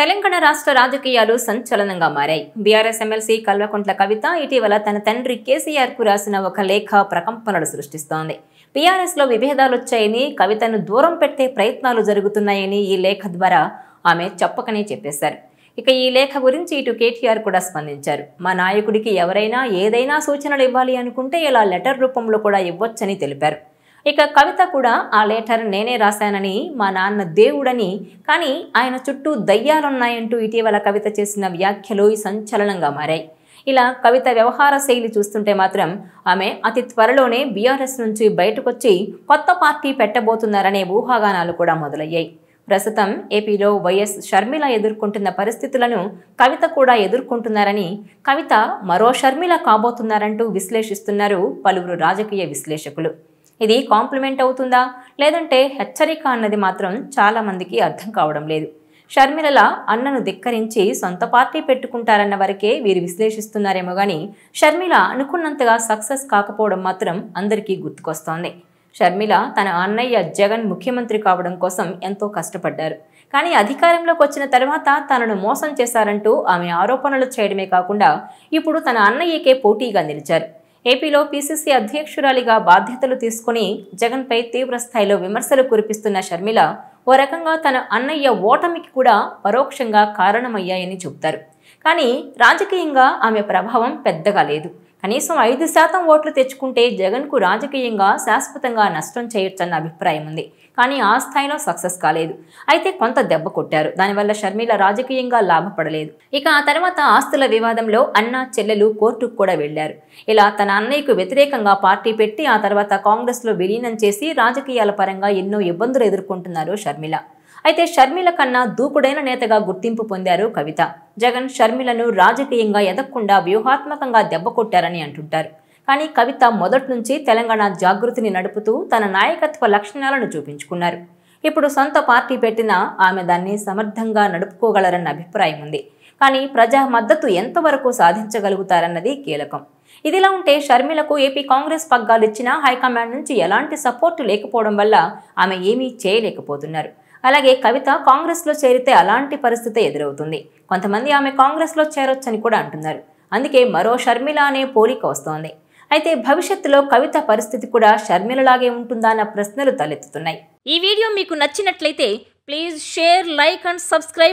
తెలంగాణ రాష్ట్ర రాజకీయాలు సంచలనంగా మారాయి. బీఆర్ఎస్ ఎమ్మెల్సీ కల్వకుంట్ల కవిత ఇటీవల తన తండ్రి కేసీఆర్ కు రాసిన ఒక లేఖ ప్రకంపనలు సృష్టిస్తోంది. బీఆర్ఎస్ లో విభేదాలొచ్చాయని, కవితను దూరం పెట్టే ప్రయత్నాలు జరుగుతున్నాయని ఈ లేఖ ద్వారా ఆమె చెప్పకనే చెప్పేశారు. ఇక ఈ లేఖ గురించి ఇటు కేటీఆర్ కూడా స్పందించారు. మా నాయకుడికి ఎవరైనా ఏదైనా సూచనలు ఇవ్వాలి అనుకుంటే ఇలా లెటర్ రూపంలో కూడా ఇవ్వొచ్చని తెలిపారు. ఇక కవిత కూడా ఆ లెటర్ నేనే రాశానని, మా నాన్న దేవుడని, కానీ ఆయన చుట్టూ దయ్యాలున్నాయంటూ ఇటీవల కవిత చేసిన వ్యాఖ్యలు సంచలనంగా మారాయి. ఇలా కవిత వ్యవహార శైలి చూస్తుంటే మాత్రం ఆమె అతి త్వరలోనే బీఆర్ఎస్ నుంచి బయటకొచ్చి కొత్త పార్టీ పెట్టబోతున్నారనే ఊహాగానాలు కూడా మొదలయ్యాయి. ప్రస్తుతం ఏపీలో వైఎస్ షర్మిల ఎదుర్కొంటున్న పరిస్థితులను కవిత కూడా ఎదుర్కొంటున్నారని, కవిత మరో షర్మిల కాబోతున్నారంటూ విశ్లేషిస్తున్నారు పలువురు రాజకీయ విశ్లేషకులు. ఇది కాంప్లిమెంట్ అవుతుందా లేదంటే హెచ్చరిక అన్నది మాత్రం చాలా మందికి అర్థం కావడం లేదు. షర్మిలల అన్నను ధిక్కరించి సొంత పార్టీ పెట్టుకుంటారన్న వరకే వీరు విశ్లేషిస్తున్నారేమో గానీ షర్మిల అనుకున్నంతగా సక్సెస్ కాకపోవడం మాత్రం అందరికీ గుర్తుకొస్తోంది. షర్మిల తన అన్నయ్య జగన్ ముఖ్యమంత్రి కావడం కోసం ఎంతో కష్టపడ్డారు. కానీ అధికారంలోకి వచ్చిన తర్వాత తనను మోసం చేశారంటూ ఆమె ఆరోపణలు చేయడమే కాకుండా ఇప్పుడు తన అన్నయ్యకే పోటీగా నిలిచారు. ఏపీలో పీసీసీ అధ్యక్షురాలిగా బాధ్యతలు తీసుకుని జగన్పై తీవ్ర స్థాయిలో విమర్శలు కురిపిస్తున్న షర్మిల ఓ రకంగా తన అన్నయ్య ఓటమికి కూడా పరోక్షంగా కారణమయ్యాయని చెబుతారు. కానీ రాజకీయంగా ఆమె ప్రభావం పెద్దగా లేదు. కనీసం 5% ఓట్లు తెచ్చుకుంటే జగన్కు రాజకీయంగా శాశ్వతంగా నష్టం చేయొచ్చన్న అభిప్రాయం ఉంది. కానీ ఆ స్థాయిలో సక్సెస్ కాలేదు. అయితే కొంత దెబ్బ కొట్టారు. దానివల్ల షర్మిల రాజకీయంగా లాభపడలేదు. ఇక ఆ తర్వాత ఆస్తుల వివాదంలో అన్న చెల్లెలు కోర్టుకు కూడా వెళ్లారు. ఇలా తన అన్నయ్యకు వ్యతిరేకంగా పార్టీ పెట్టి ఆ తర్వాత కాంగ్రెస్లో విలీనం చేసి రాజకీయాల పరంగా ఎన్నో ఇబ్బందులు ఎదుర్కొంటున్నారు షర్మిల. అయితే షర్మిల కన్నా దూకుడైన నేతగా గుర్తింపు పొందారు కవిత. జగన్ షర్మిలను రాజకీయంగా ఎదగకుండా వ్యూహాత్మకంగా దెబ్బ కొట్టారని అంటుంటారు. కానీ కవిత మొదటి నుంచి తెలంగాణ జాగృతిని నడుపుతూ తన నాయకత్వ లక్షణాలను చూపించుకున్నారు. ఇప్పుడు సొంత పార్టీ పెట్టినా ఆమె దాన్ని సమర్థంగా నడుపుకోగలరన్న అభిప్రాయం ఉంది. కానీ ప్రజా మద్దతు ఎంతవరకు సాధించగలుగుతారన్నది కీలకం. ఇదిలా ఉంటే షర్మిలకు ఏపీ కాంగ్రెస్ పగ్గాలు ఇచ్చినా హైకమాండ్ నుంచి ఎలాంటి సపోర్టు లేకపోవడం వల్ల ఆమె ఏమీ చేయలేకపోతున్నారు. అలాగే కవిత కాంగ్రెస్లో చేరితే అలాంటి పరిస్థితి ఎదురవుతుంది. కొంతమంది ఆమె కాంగ్రెస్లో చేరొచ్చని కూడా అంటున్నారు. అందుకే మరో షర్మిల అనే పోలిక వస్తోంది. అయితే భవిష్యత్తులో కవిత పరిస్థితి కూడా షర్మిలలాగే ఉంటుందా అన్న ప్రశ్నలు తలెత్తుతున్నాయి. ఈ వీడియో మీకు నచ్చినట్లయితే please share, like and subscribe.